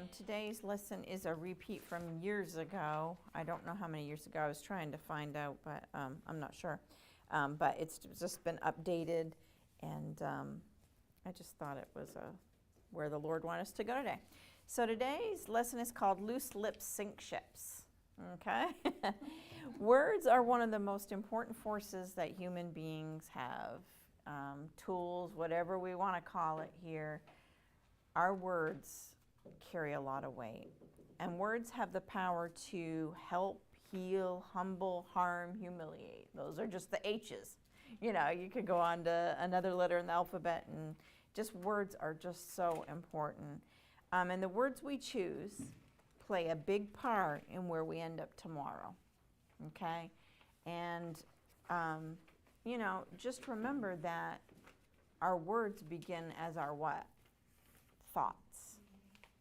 Today's lesson is a repeat from years ago. I don't know how many years ago. I was trying to find out, but I'm not sure. But it's just been updated, and I just thought it was where the Lord wanted us to go today. So today's lesson is called Loose Lips Sink Ships. Okay? Words are one of the most important forces that human beings have. Tools, whatever we want to call it here. Our words carry a lot of weight. And words have the power to help, heal, humble, harm, humiliate. Those are just the H's. You know, you could go on to another letter in the alphabet, and just words are just so important. And the words we choose play a big part in where we end up tomorrow. Okay? And, you know, just remember that our words begin as our what? Thoughts.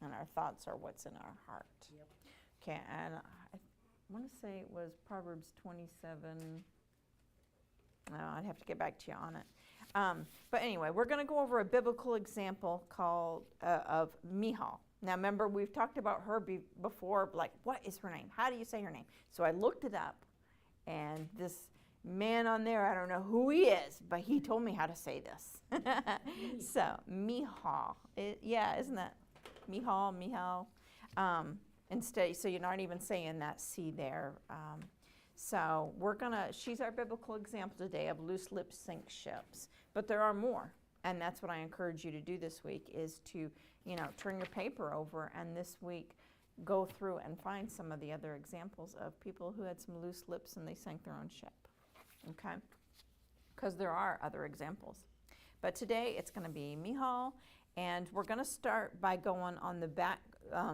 And our thoughts are what's in our heart. Yep. Okay, and I want to say it was Proverbs 27. I'd have to get back to you on it. But anyway, we're going to go over a biblical example called of Michal. Now, remember, we've talked about her before, like, what is her name? How do you say her name? So I looked it up, and this man on there, I don't know who he is, but he told me how to say this. So, Michal. Yeah, isn't that? Michal. Instead, so you're not even saying that C there. So she's our biblical example today of loose lips sink ships. But there are more. And that's what I encourage you to do this week is to, you know, turn your paper over and this week go through and find some of the other examples of people who had some loose lips and they sank their own ship. Okay? Because there are other examples. But today it's going to be Michal. And we're going to start by going on the back,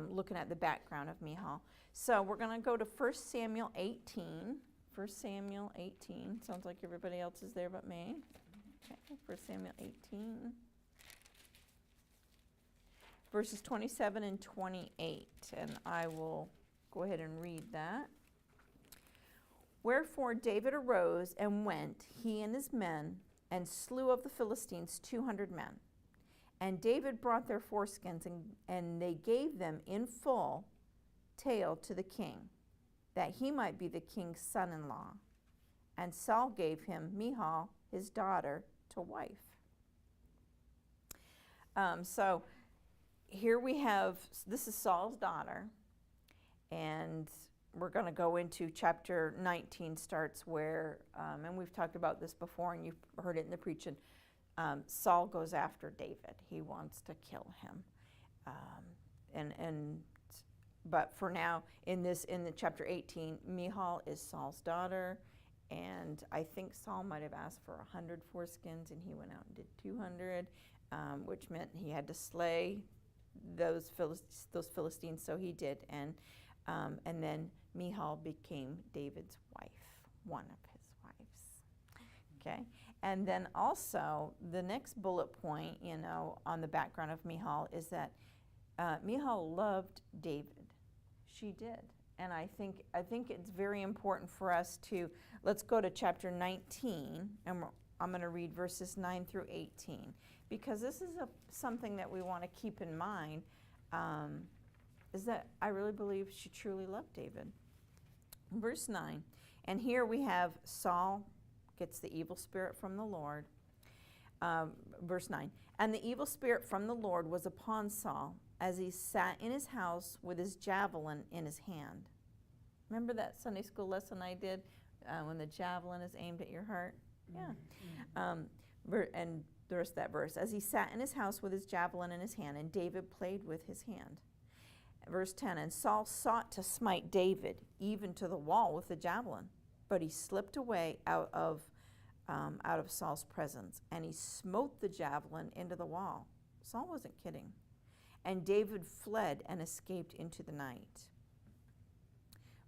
looking at the background of Michal. So we're going to go to 1 Samuel 18. 1 Samuel 18. Sounds like everybody else is there but me. Okay, 1 Samuel 18. Verses 27 and 28. And I will go ahead and read that. Wherefore David arose and went, he and his men, and slew of the Philistines 200 men. And David brought their foreskins, and they gave them in full tale to the king, that he might be the king's son-in-law. And Saul gave him Michal, his daughter, to wife. So here we have, this is Saul's daughter, and we're going to go into chapter 19 starts where, and we've talked about this before, and you've heard it in the preaching, Saul goes after David. He wants to kill him. But for now, in the chapter 18, Michal is Saul's daughter, and I think Saul might have asked for 100 foreskins, and he went out and did 200, which meant he had to slay those Philistines, so he did. And then Michal became David's wife, one of his wives. Okay? And then also, the next bullet point, you know, on the background of Michal is that Michal loved David. She did. And I think it's very important for us to, let's go to chapter 19, and I'm going to read verses 9 through 18, because this is something that we want to keep in mind, is that I really believe she truly loved David. Verse 9, and here we have Saul gets the evil spirit from the Lord. Verse 9, and the evil spirit from the Lord was upon Saul as he sat in his house with his javelin in his hand. Remember that Sunday school lesson I did when the javelin is aimed at your heart? Yeah. And the rest of that verse, as he sat in his house with his javelin in his hand, and David played with his hand. Verse 10, and Saul sought to smite David, even to the wall with the javelin. But he slipped away out of Saul's presence, and he smote the javelin into the wall. Saul wasn't kidding. And David fled and escaped into the night.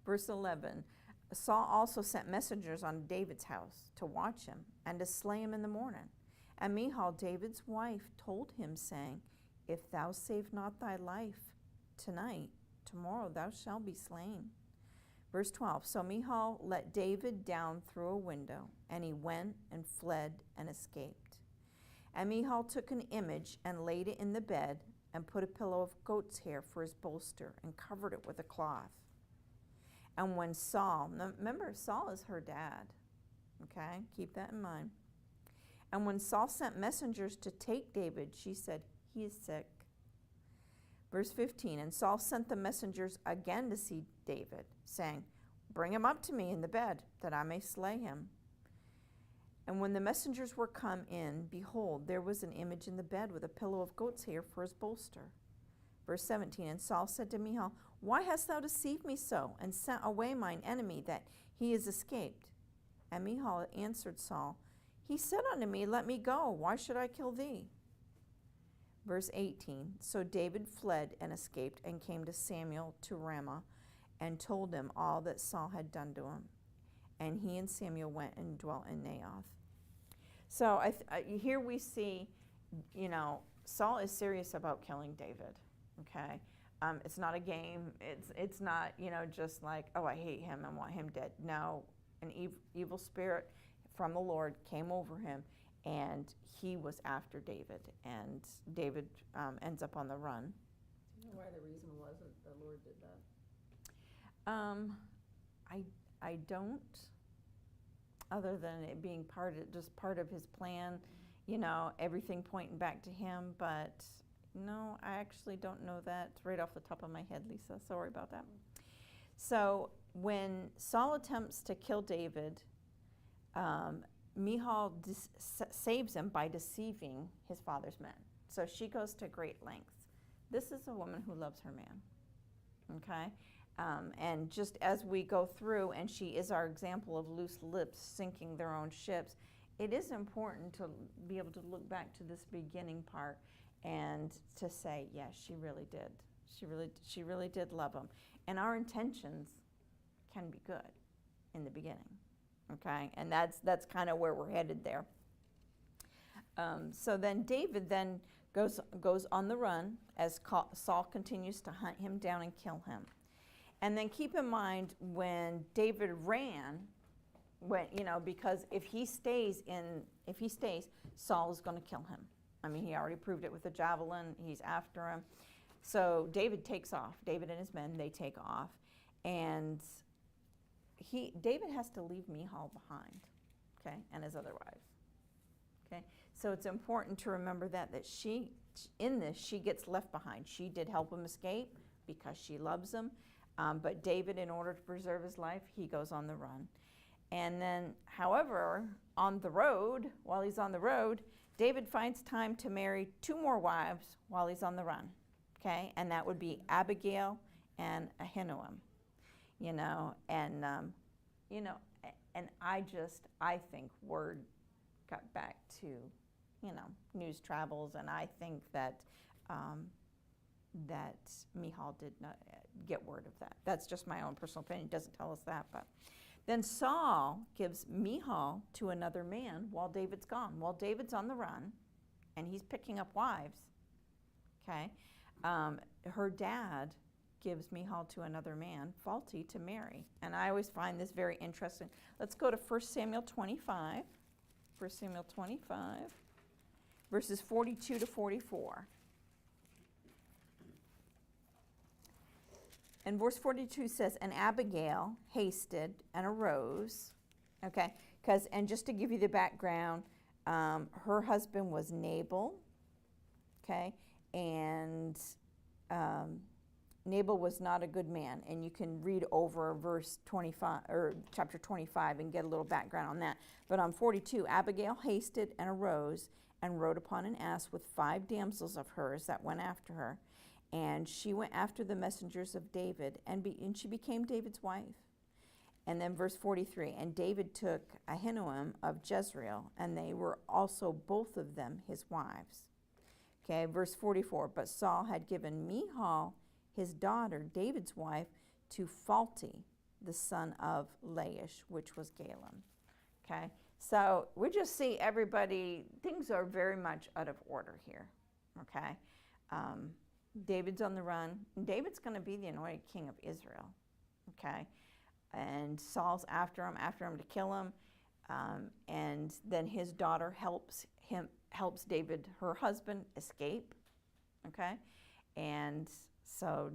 Verse 11, Saul also sent messengers on David's house to watch him and to slay him in the morning. And Michal, David's wife, told him, saying, if thou save not thy life tonight, tomorrow thou shalt be slain. Verse 12, so Michal let David down through a window, and he went and fled and escaped. And Michal took an image and laid it in the bed, and put a pillow of goat's hair for his bolster and covered it with a cloth. And when Saul, remember Saul is her dad, okay? Keep that in mind. And when Saul sent messengers to take David, she said, he is sick. Verse 15, and Saul sent the messengers again to see David, saying, bring him up to me in the bed, that I may slay him. And when the messengers were come in, behold, there was an image in the bed with a pillow of goat's hair for his bolster. Verse 17, and Saul said to Michal, why hast thou deceived me so, and sent away mine enemy, that he is escaped? And Michal answered Saul, he said unto me, let me go, why should I kill thee? Verse 18, so David fled and escaped, and came to Samuel to Ramah, and told him all that Saul had done to him. And he and Samuel went and dwelt in Naioth. So here we see, Saul is serious about killing David, okay? It's not a game. It's not, just like, oh, I hate him and want him dead. No, an evil spirit from the Lord came over him, and he was after David, and David ends up on the run. Do you know why the reason was that the Lord did that? I don't, other than it being part of his plan, everything pointing back to him. But no, I actually don't know that right off the top of my head, Lisa. Sorry about that. So when Saul attempts to kill David, Michal saves him by deceiving his father's men. So she goes to great lengths. This is a woman who loves her man, okay? And just as we go through, and she is our example of loose lips sinking their own ships, it is important to be able to look back to this beginning part and to say, yes, she really did. She really did love him. And our intentions can be good in the beginning, okay? And that's kind of where we're headed there. So then David then goes on the run as Saul continues to hunt him down and kill him. And then keep in mind when David ran, because if he stays, Saul is going to kill him. I mean, he already proved it with the javelin. He's after him. So David takes off. David and his men, they take off. And David has to leave Michal behind, okay, and his other wives. Okay, so it's important to remember that she gets left behind. She did help him escape because she loves him. But David, in order to preserve his life, he goes on the run. And then, however, while he's on the road, David finds time to marry 2 more wives while he's on the run, okay? And that would be Abigail and Ahinoam, and I think word got back to, news travels, and I think that that Michal did not get word of that. That's just my own personal opinion. It doesn't tell us that. But then Saul gives Michal to another man while David's gone. While David's on the run, and he's picking up wives, okay, her dad gives Michal to another man, Phalti, to marry. And I always find this very interesting. Let's go to 1 Samuel 25. 1 Samuel 25, verses 42 to 44. And verse 42 says, and Abigail hasted and arose, okay, and just to give you the background, her husband was Nabal, okay, and Nabal was not a good man, and you can read over verse 25, or chapter 25, and get a little background on that. But on 42, Abigail hasted and arose and rode upon an ass with 5 damsels of hers that went after her. And she went after the messengers of David, and she became David's wife. And then verse 43, and David took Ahinoam of Jezreel, and they were also both of them his wives. Okay, verse 44, but Saul had given Michal, his daughter, David's wife, to Phalti, the son of Laish, which was Galem. Okay, so we just see things are very much out of order here. Okay. David's on the run. David's going to be the anointed king of Israel, okay? And Saul's after him to kill him. And then his daughter helps David, her husband, escape, okay? And so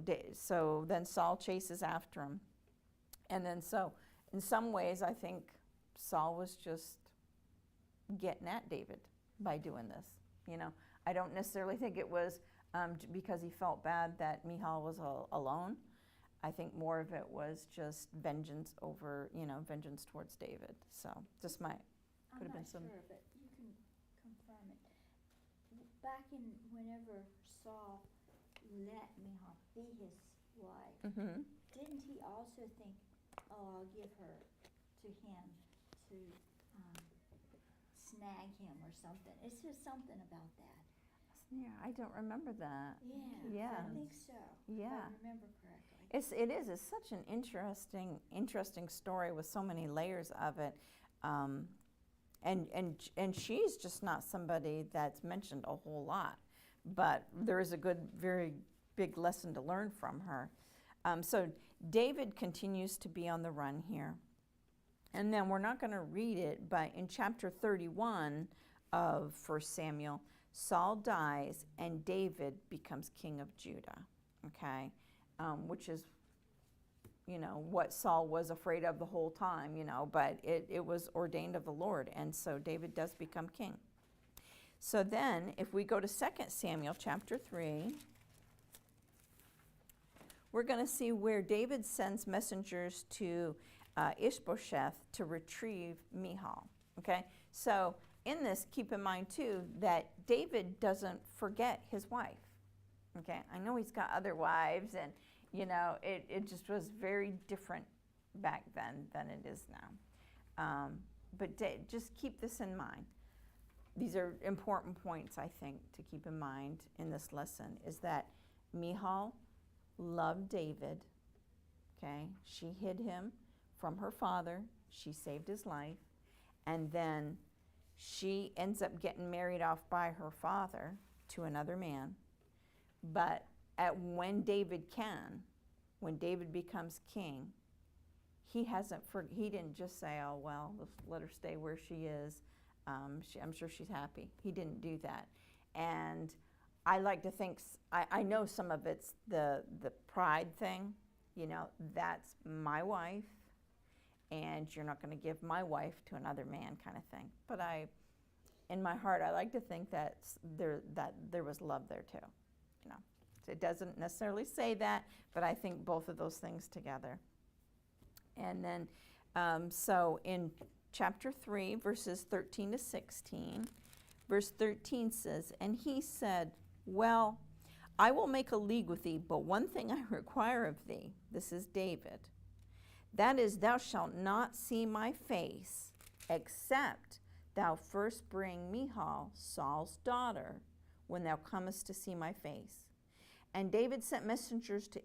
then Saul chases after him. And then so in some ways, I think Saul was just getting at David by doing this. You know, I don't necessarily think it was because he felt bad that Michal was alone. I think more of it was just vengeance vengeance towards David. So just could have been some. I'm not sure, but you can confirm it. Back in whenever Saul let Michal be his wife, Mm-hmm. didn't he also think, oh, I'll give her to him to snag him or something? It's just something about that. Yeah, I don't remember that. Yeah, I think so. Yeah. If I remember correctly. It's such an interesting story with so many layers of it, and she's just not somebody that's mentioned a whole lot, but there is a very big lesson to learn from her. So David continues to be on the run here, and then we're not going to read it, but in chapter 31 of 1 Samuel, Saul dies and David becomes king of Judah. Okay. Which is, what Saul was afraid of the whole time, but it was ordained of the Lord. And so David does become king. So then, if we go to 2 Samuel chapter 3, we're going to see where David sends messengers to Ishbosheth to retrieve Michal. Okay? So in this, keep in mind, too, that David doesn't forget his wife. Okay? I know he's got other wives, and it just was very different back then than it is now. But just keep this in mind. These are important points, I think, to keep in mind in this lesson, is that Michal loved David. Okay? She hid him from her father. She saved his life. And then she ends up getting married off by her father to another man. But when David becomes king, he didn't just say, oh, well, let's let her stay where she is. I'm sure she's happy. He didn't do that. And I like to think, I know some of it's the pride thing. That's my wife, and you're not going to give my wife to another man kind of thing. But in my heart, I like to think that there was love there too. So it doesn't necessarily say that, but I think both of those things together. And then, so in chapter 3, verses 13 to 16, verse 13 says, and he said, well, I will make a league with thee, but one thing I require of thee, this is David, that is, thou shalt not see my face, except thou first bring Michal, Saul's daughter, when thou comest to see my face. And David sent messengers to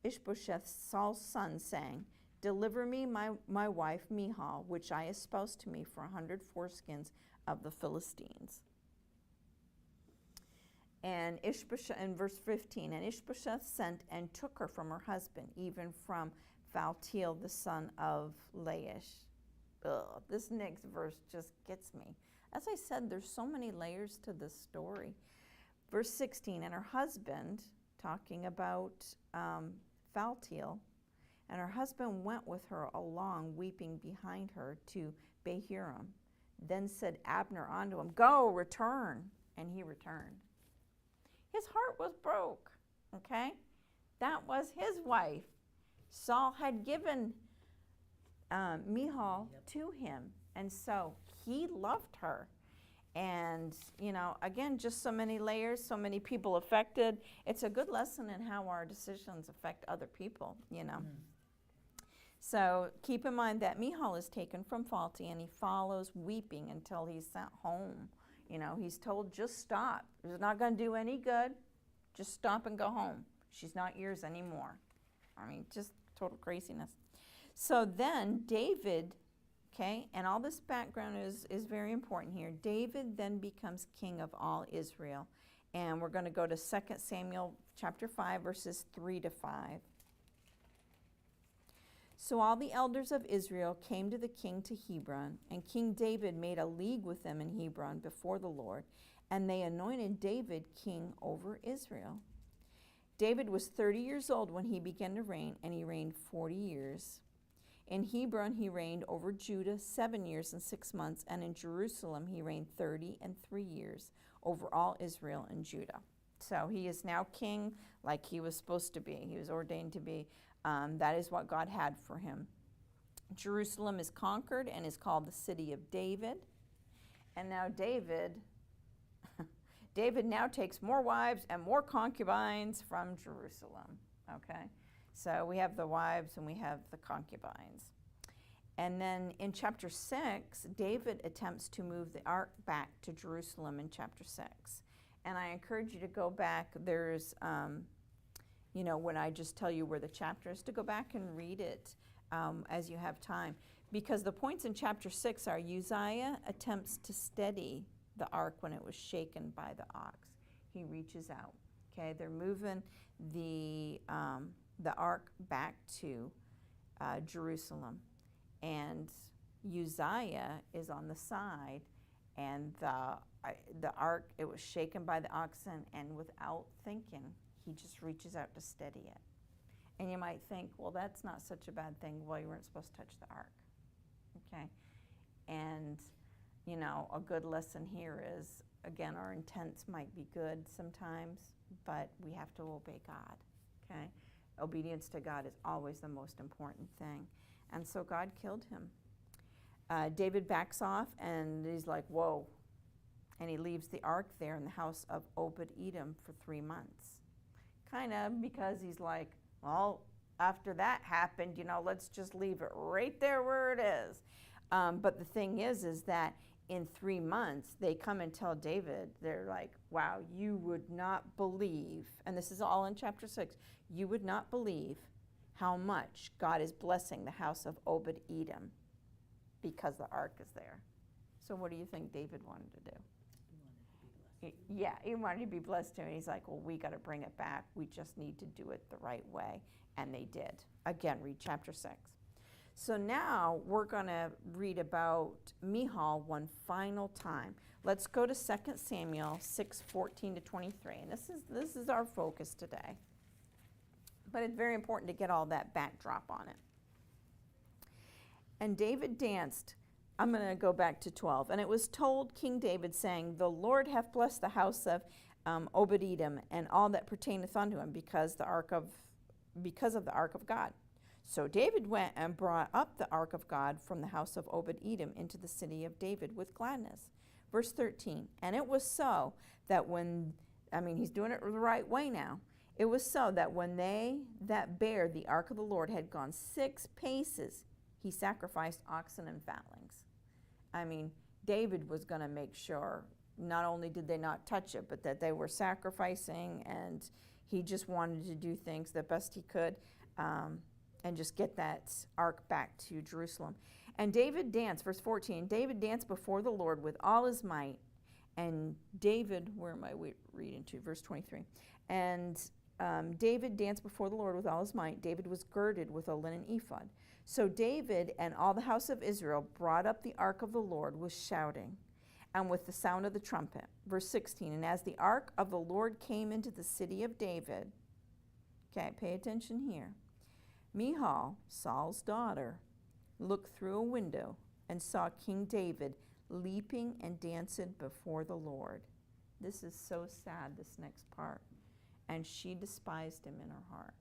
Ishbosheth, Saul's son, saying, deliver me my wife Michal, which I espoused to me for 100 foreskins of the Philistines. And Ishbosheth, in verse 15, and Ishbosheth sent and took her from her husband, even from Phaltiel, the son of Laish. Ugh, this next verse just gets me. As I said, there's so many layers to this story. Verse 16, and her husband, talking about Phaltiel, and her husband went with her along, weeping behind her to Bahurim. Then said Abner unto him, go, return. And he returned. His heart was broke, okay? That was his wife. Saul had given Michal to him, and so he loved her. And, again, just so many layers, so many people affected. It's a good lesson in how our decisions affect other people, So keep in mind that Michal is taken from Phalti, and he follows weeping until he's sent home. He's told, just stop. It's not going to do any good. Just stop and go home. She's not yours anymore. Just total craziness. So then David, okay, and all this background is very important here. David then becomes king of all Israel. And we're going to go to 2 Samuel chapter 5, verses 3 to 5. So all the elders of Israel came to the king to Hebron, and King David made a league with them in Hebron before the Lord, and they anointed David king over Israel. David was 30 years old when he began to reign, and he reigned 40 years. In Hebron he reigned over Judah 7 years and 6 months, and in Jerusalem he reigned 30 and 3 years over all Israel and Judah. So he is now king like he was supposed to be. He was ordained to be. That is what God had for him. Jerusalem is conquered and is called the city of David. And now David now takes more wives and more concubines from Jerusalem. Okay? So we have the wives and we have the concubines. And then in chapter 6, David attempts to move the ark back to Jerusalem in chapter 6. And I encourage you to go back. There's, when I just tell you where the chapter is, to go back and read it as you have time. Because the points in chapter 6 are Uzziah attempts to steady the ark when it was shaken by the ox. He reaches out. Okay, they're moving the ark back to Jerusalem. And Uzziah is on the side, and the ark, it was shaken by the oxen, and without thinking, he just reaches out to steady it. And you might think, well, that's not such a bad thing. Well, you weren't supposed to touch the ark. Okay? And, a good lesson here is, again, our intents might be good sometimes, but we have to obey God. Okay? Obedience to God is always the most important thing. And so God killed him. David backs off, and he's like, whoa. And he leaves the ark there in the house of Obed-Edom for 3 months. Kind of because he's like, well, after that happened, let's just leave it right there where it is. But the thing is that in 3 months, they come and tell David, they're like, wow, you would not believe, and this is all in chapter 6, you would not believe how much God is blessing the house of Obed-Edom because the ark is there. So what do you think David wanted to do? Yeah, he wanted to be blessed too. And he's like, well, we got to bring it back. We just need to do it the right way. And they did. Again, read chapter 6. So now we're going to read about Michal one final time. Let's go to 2 Samuel 6:14 to 23. And this is our focus today. But it's very important to get all that backdrop on it. And David danced. I'm going to go back to 12. And it was told King David, saying, the Lord hath blessed the house of Obed-Edom and all that pertaineth unto him, because of the ark of God. So David went and brought up the ark of God from the house of Obed-Edom into the city of David with gladness. Verse 13, and it was so that he's doing it the right way now. It was so that when they that bare the ark of the Lord had gone 6 paces, he sacrificed oxen and fatlings. David was going to make sure not only did they not touch it, but that they were sacrificing, and he just wanted to do things the best he could and just get that ark back to Jerusalem. And David danced, verse 14, David danced before the Lord with all his might. And David, where am I reading to? Verse 23. And David danced before the Lord with all his might. David was girded with a linen ephod. So David and all the house of Israel brought up the ark of the Lord with shouting and with the sound of the trumpet. Verse 16, and as the ark of the Lord came into the city of David, okay, pay attention here, Michal, Saul's daughter, looked through a window and saw King David leaping and dancing before the Lord. This is so sad, this next part. And she despised him in her heart.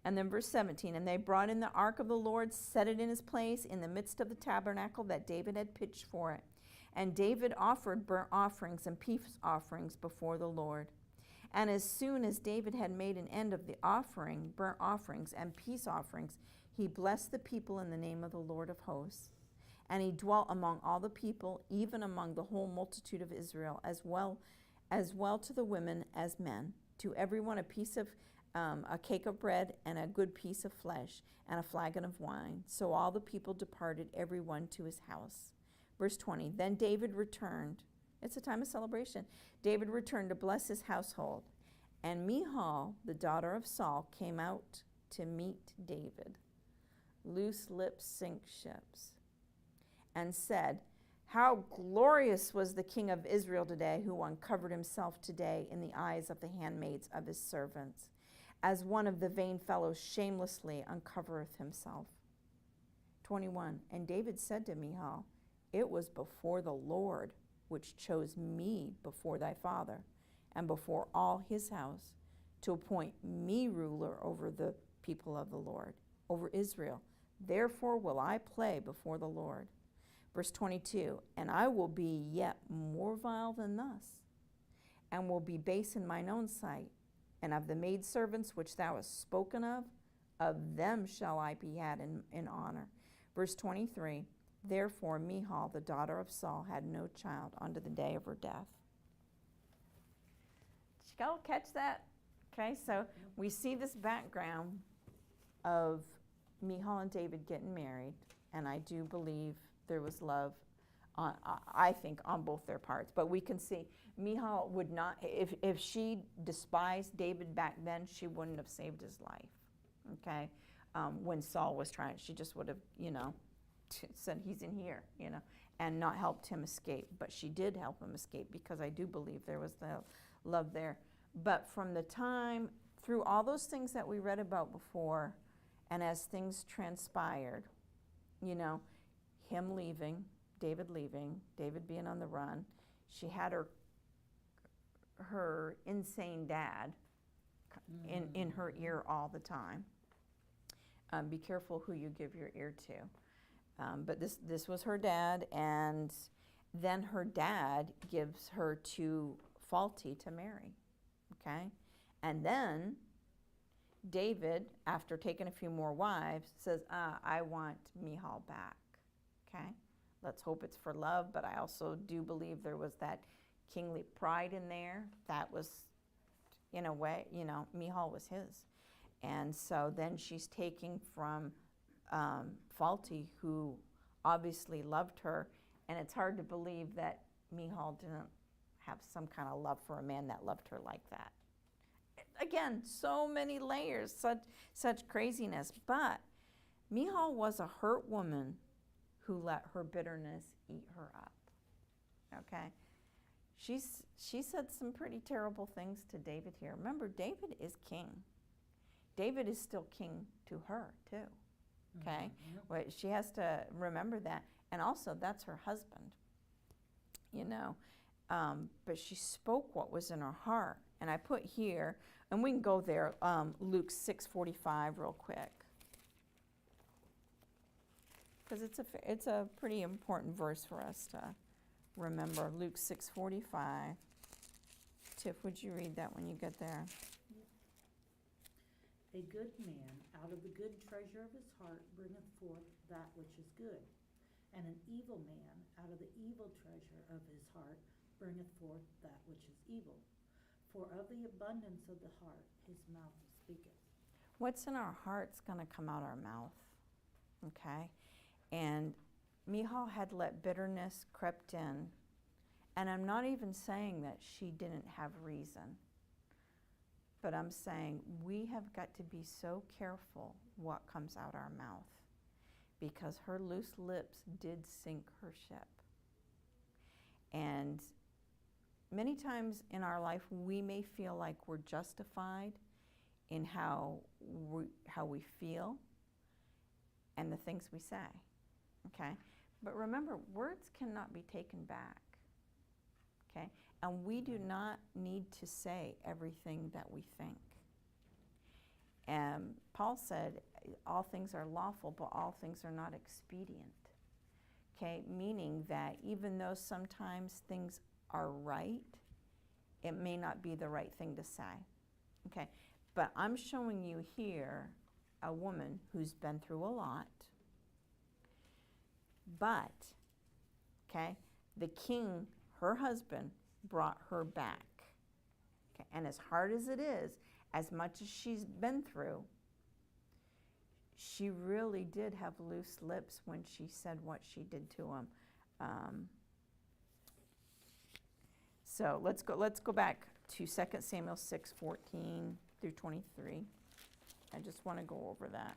And then verse 17, and they brought in the ark of the Lord, set it in his place in the midst of the tabernacle that David had pitched for it. And David offered burnt offerings and peace offerings before the Lord. And as soon as David had made an end of the burnt offerings and peace offerings, he blessed the people in the name of the Lord of hosts. And he dwelt among all the people, even among the whole multitude of Israel, as well to the women as men, to everyone a cake of bread and a good piece of flesh and a flagon of wine. So all the people departed, every one to his house. Verse 20, then David returned. It's a time of celebration. David returned to bless his household. And Michal, the daughter of Saul, came out to meet David. Loose lips sink ships. And said, How glorious was the king of Israel today, who uncovered himself today in the eyes of the handmaids of his servants, as one of the vain fellows shamelessly uncovereth himself. 21. And David said to Michal, it was before the Lord which chose me before thy father, and before all his house, to appoint me ruler over the people of the Lord, over Israel. Therefore will I play before the Lord. Verse 22, and I will be yet more vile than thus, and will be base in mine own sight, and of the maidservants which thou hast spoken of them shall I be had in honor. Verse 23, therefore Michal, the daughter of Saul, had no child unto the day of her death. Did you all catch that? Okay, so we see this background of Michal and David getting married, and I do believe there was love, I think, on both their parts. But we can see Michal would not, if she despised David back then, she wouldn't have saved his life, okay? When Saul was trying, she just would have, said, he's in here, and not helped him escape. But she did help him escape, because I do believe there was the love there. But from the time, through all those things that we read about before, and as things transpired, him leaving, David being on the run, she had her insane dad in her ear all the time. Be careful who you give your ear to. But this was her dad, and then her dad gives her to Phalti to marry, okay? And then David, after taking a few more wives, says, I want Michal back, okay? Let's hope it's for love, but I also do believe there was that kingly pride in there. That was, in a way, Michal was his. And so then she's taking from Phalti, who obviously loved her, and it's hard to believe that Michal didn't have some kind of love for a man that loved her like that. Again, so many layers, such craziness. But Michal was a hurt woman who let her bitterness eat her up, okay? She said some pretty terrible things to David here. Remember, David is king. David is still king to her, too, okay? Mm-hmm. Well, she has to remember that. And also, that's her husband, But she spoke what was in her heart. And I put here, and we can go there, Luke 6:45 real quick. Because it's a pretty important verse for us to remember. Luke 6:45. Tiff, would you read that when you get there? A good man out of the good treasure of his heart bringeth forth that which is good, and an evil man out of the evil treasure of his heart bringeth forth that which is evil. For of the abundance of the heart his mouth speaketh. What's in our heart's going to come out our mouth, okay? And Michal had let bitterness crept in, and I'm not even saying that she didn't have reason. But I'm saying we have got to be so careful what comes out our mouth, because her loose lips did sink her ship. And many times in our life, we may feel like we're justified in how we feel and the things we say, okay? But remember, words cannot be taken back, okay? And we do not need to say everything that we think. And Paul said, all things are lawful, but all things are not expedient. Okay, meaning that even though sometimes things are right, it may not be the right thing to say. Okay, but I'm showing you here a woman who's been through a lot, but, okay, the king, her husband, brought her back. Okay? And as hard as it is, as much as she's been through, she really did have loose lips when she said what she did to him. So let's go back to 2 Samuel 6:14 through 23. I just want to go over that.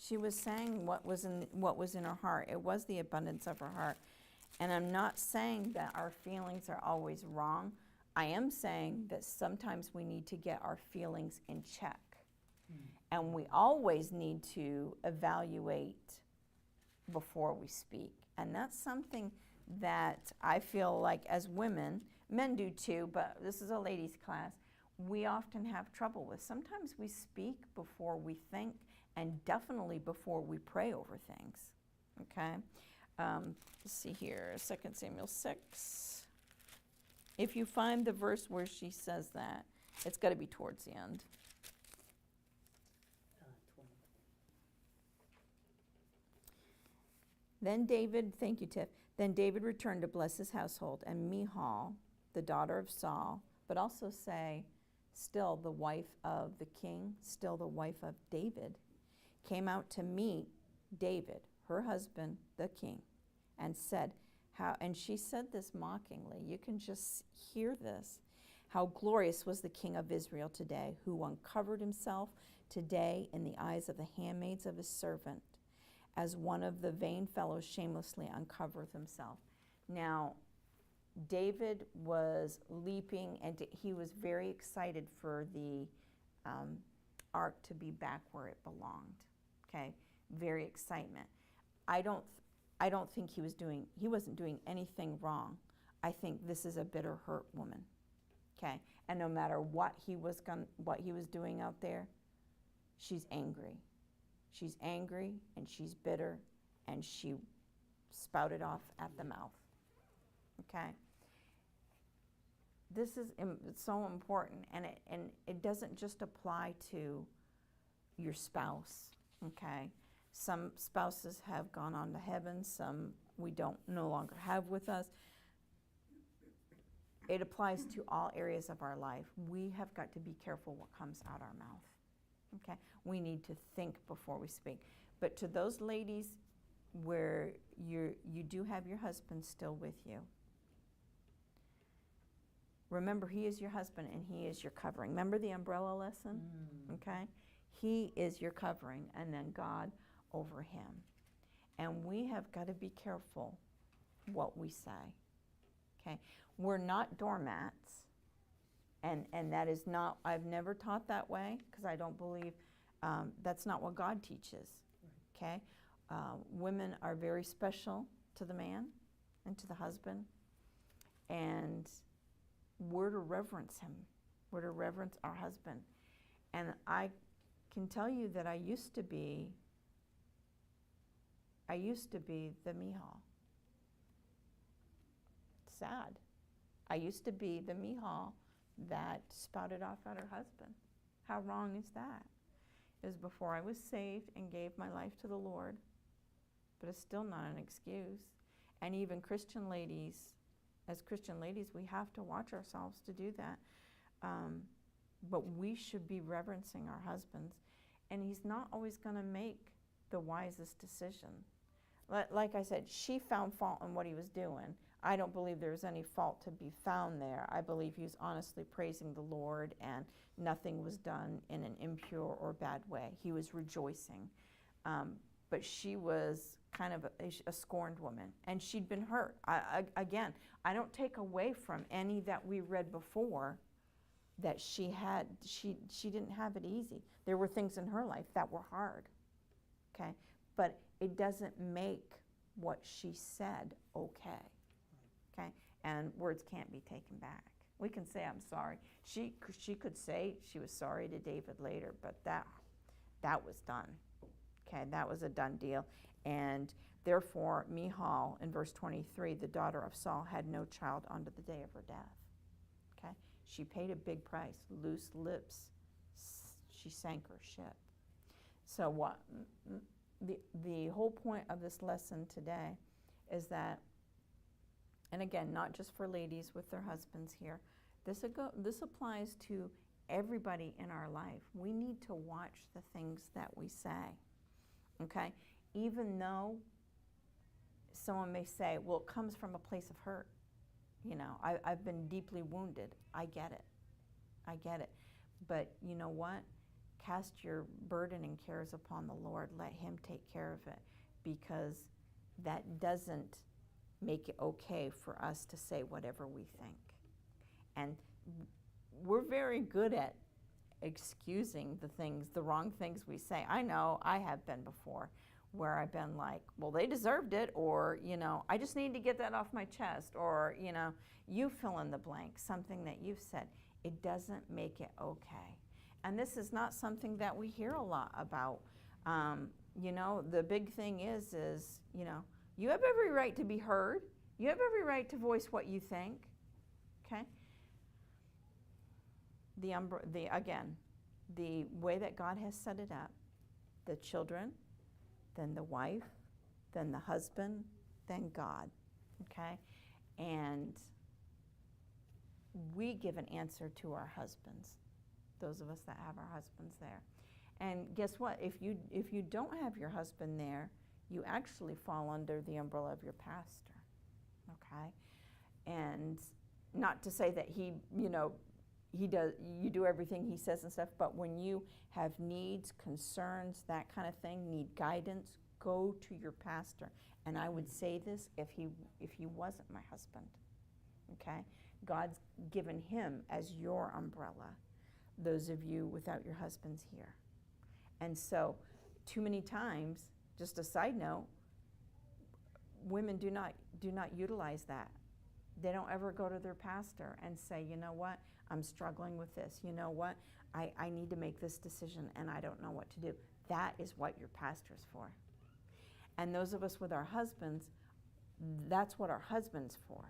She was saying what was in her heart. It was the abundance of her heart. And I'm not saying that our feelings are always wrong. I am saying that sometimes we need to get our feelings in check. And we always need to evaluate before we speak. And that's something that I feel like as women, men do too, but this is a ladies' class, we often have trouble with. Sometimes we speak before we think, and definitely before we pray over things. Okay? Let's see here, 2 Samuel 6. If you find the verse where she says that, it's got to be towards the end. 20. Then David, thank you, Tiff. Then David returned to bless his household, and Michal, the daughter of Saul, but also say, still the wife of the king, still the wife of David, came out to meet David, her husband, the king, and said, and she said this mockingly, you can just hear this, how glorious was the king of Israel today, who uncovered himself today in the eyes of the handmaids of his servant, as one of the vain fellows shamelessly uncovereth himself. Now, David was leaping, and he was very excited for the ark to be back where it belonged. Okay, very excitement. I don't think he wasn't doing anything wrong. I think this is a bitter, hurt woman. Okay, and no matter what he was doing out there, she's angry. She's angry and she's bitter, and she spouted off at the mouth. Okay, this is so important, and it doesn't just apply to your spouse. Okay, some spouses have gone on to heaven, some we don't no longer have with us. It applies to all areas of our life. We have got to be careful what comes out our mouth. Okay, we need to think before we speak. But to those ladies where you do have your husband still with you, remember, he is your husband and he is your covering. Remember the umbrella lesson? Okay, he is your covering, and then God over him. And we have got to be careful what we say. Okay, we're not doormats. And that is not, I've never taught that way, because I don't believe that's not what God teaches. Okay? Women are very special to the man and to the husband, and we're to reverence him. We're to reverence our husband. And I can tell you that I used to be the Michal. Sad. I used to be the Michal that spouted off at her husband. How wrong is that? It was before I was saved and gave my life to the Lord, but it's still not an excuse. And even Christian ladies, as Christian ladies, we have to watch ourselves to do that. But we should be reverencing our husbands, and he's not always going to make the wisest decision. Like I said, she found fault in what he was doing. I don't believe there was any fault to be found there. I believe he was honestly praising the Lord, and nothing was done in an impure or bad way. He was rejoicing. But she was kind of a scorned woman, and she'd been hurt. Again, I don't take away from any that we read before that she didn't have it easy. There were things in her life that were hard, okay? But it doesn't make what she said okay. Okay, and words can't be taken back. We can say, I'm sorry. She could say she was sorry to David later, but that was done. Okay, that was a done deal. And therefore, Michal, in verse 23, the daughter of Saul, had no child unto the day of her death. Okay, she paid a big price. Loose lips, she sank her ship. So what? The whole point of this lesson today is that, and again, not just for ladies with their husbands here, this applies to everybody in our life. We need to watch the things that we say, okay? Even though someone may say, well, it comes from a place of hurt. You know, I've been deeply wounded. I get it. But you know what? cast your burden and cares upon the Lord. Let him take care of it, because that doesn't make it okay for us to say whatever we think. And we're very good at excusing the wrong things we say. I know I have been before, where I've been like, well, they deserved it, or, I just need to get that off my chest, or, you fill in the blank, something that you've said. It doesn't make it okay. And this is not something that we hear a lot about. The big thing is, you have every right to be heard. You have every right to voice what you think, okay? The way that God has set it up, the children, then the wife, then the husband, then God, okay? And we give an answer to our husbands, those of us that have our husbands there. And guess what? If you don't have your husband there, you actually fall under the umbrella of your pastor, okay? And not to say that you do everything he says and stuff, but when you have needs, concerns, that kind of thing, need guidance, go to your pastor. And I would say this if he wasn't my husband, okay? God's given him as your umbrella, those of you without your husbands here. And so, too many times, just a side note, women do not utilize that. They don't ever go to their pastor and say, you know what, I'm struggling with this. You know what, I need to make this decision and I don't know what to do. That is what your pastor's for. And those of us with our husbands, that's what our husband's for,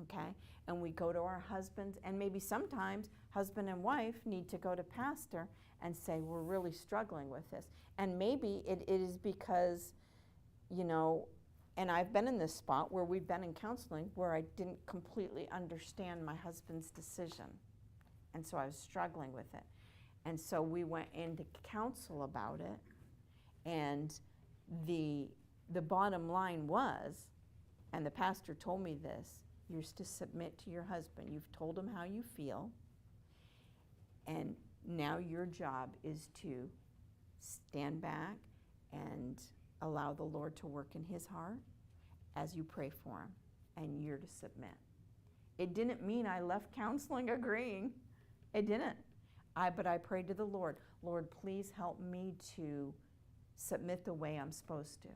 okay? And we go to our husbands, and maybe sometimes husband and wife need to go to pastor and say, we're really struggling with this. And maybe it is because, and I've been in this spot where we've been in counseling where I didn't completely understand my husband's decision. And so I was struggling with it. And so we went into counsel about it. And the bottom line was, and the pastor told me this, you're to submit to your husband. You've told him how you feel. And now your job is to stand back and allow the Lord to work in his heart as you pray for him, and you're to submit. It didn't mean I left counseling agreeing. It didn't. But I prayed to the Lord, Lord, please help me to submit the way I'm supposed to.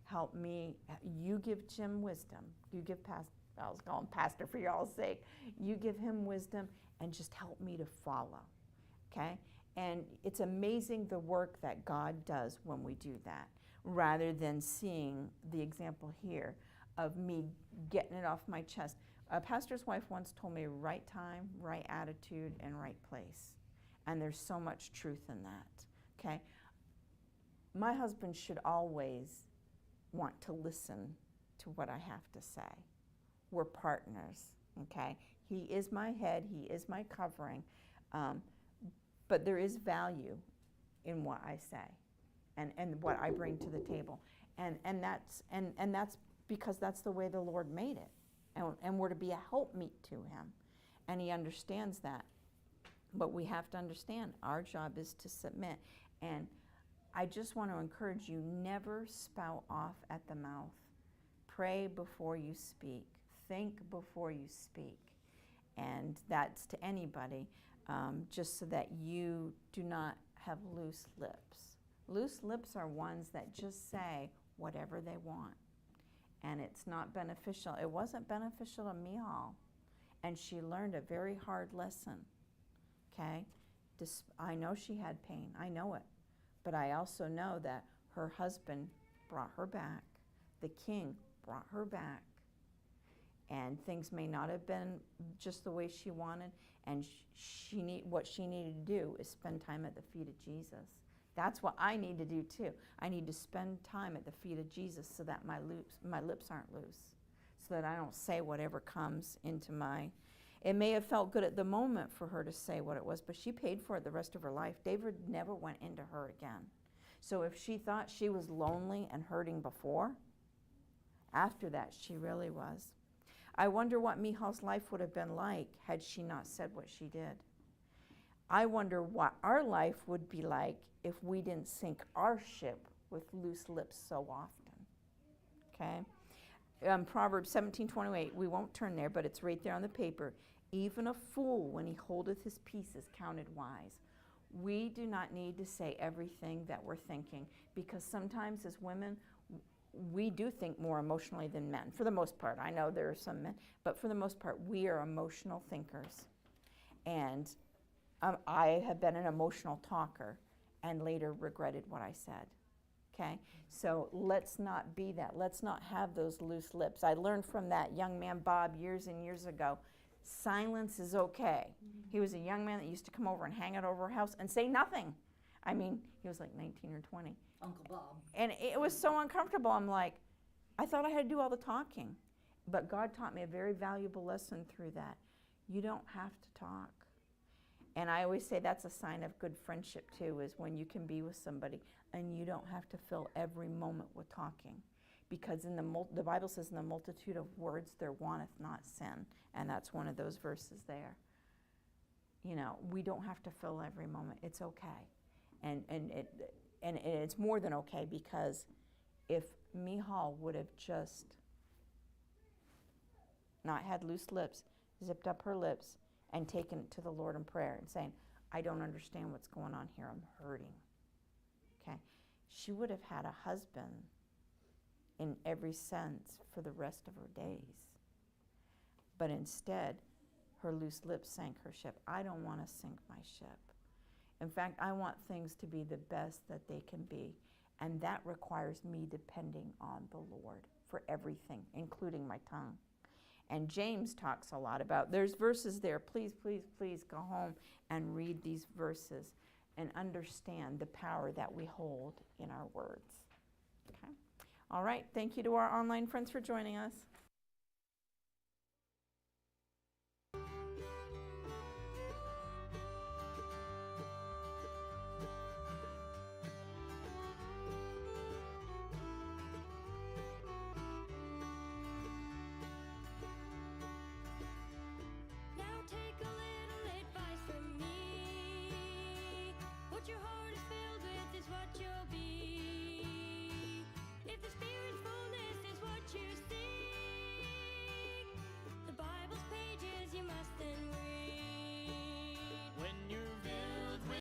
Help me. You give Jim wisdom. You give I was calling pastor for y'all's sake. You give him wisdom and just help me to follow, okay? And it's amazing the work that God does when we do that, rather than seeing the example here of me getting it off my chest. A pastor's wife once told me, right time, right attitude, and right place. And there's so much truth in that, okay? My husband should always want to listen to what I have to say. We're partners, okay? He is my head, he is my covering, but there is value in what I say and what I bring to the table. And that's because that's the way the Lord made it. And we're to be a helpmeet to him. And he understands that. But we have to understand our job is to submit. And I just want to encourage you, never spout off at the mouth. Pray before you speak. Think before you speak. And that's to anybody, just so that you do not have loose lips. Loose lips are ones that just say whatever they want. And it's not beneficial. It wasn't beneficial to Michal. And she learned a very hard lesson, okay? I know she had pain. I know it. But I also know that her husband brought her back. The king brought her back. And things may not have been just the way she wanted. And what she needed to do is spend time at the feet of Jesus. That's what I need to do too. I need to spend time at the feet of Jesus so that my lips aren't loose, so that I don't say whatever comes into my... It may have felt good at the moment for her to say what it was, but she paid for it the rest of her life. David never went into her again. So if she thought she was lonely and hurting before, after that she really was. I wonder what Michal's life would have been like had she not said what she did. I wonder what our life would be like if we didn't sink our ship with loose lips so often. Okay? Proverbs 17:28, we won't turn there, but it's right there on the paper. Even a fool, when he holdeth his peace, is counted wise. We do not need to say everything that we're thinking, because sometimes as women, we do think more emotionally than men, for the most part. I know there are some men, but for the most part, we are emotional thinkers. And I have been an emotional talker and later regretted what I said. Okay? So let's not be that. Let's not have those loose lips. I learned from that young man, Bob, years and years ago, silence is okay. He was a young man that used to come over and hang out over our house and say nothing. I mean, he was like 19 or 20. Uncle Bob. And it was so uncomfortable. I'm like, I thought I had to do all the talking. But God taught me a very valuable lesson through that. You don't have to talk. And I always say that's a sign of good friendship too, is when you can be with somebody and you don't have to fill every moment with talking. Because in the Bible says, in the multitude of words there wanteth not sin. And that's one of those verses there. You know, we don't have to fill every moment. It's okay. And it's more than okay, because if Michal would have just not had loose lips, zipped up her lips, and taken it to the Lord in prayer and saying, I don't understand what's going on here. I'm hurting. Okay? She would have had a husband in every sense for the rest of her days. But instead, her loose lips sank her ship. I don't want to sink my ship. In fact, I want things to be the best that they can be. And that requires me depending on the Lord for everything, including my tongue. And James talks a lot about, there's verses there. Please, please, please go home and read these verses and understand the power that we hold in our words. Okay? All right. Thank you to our online friends for joining us.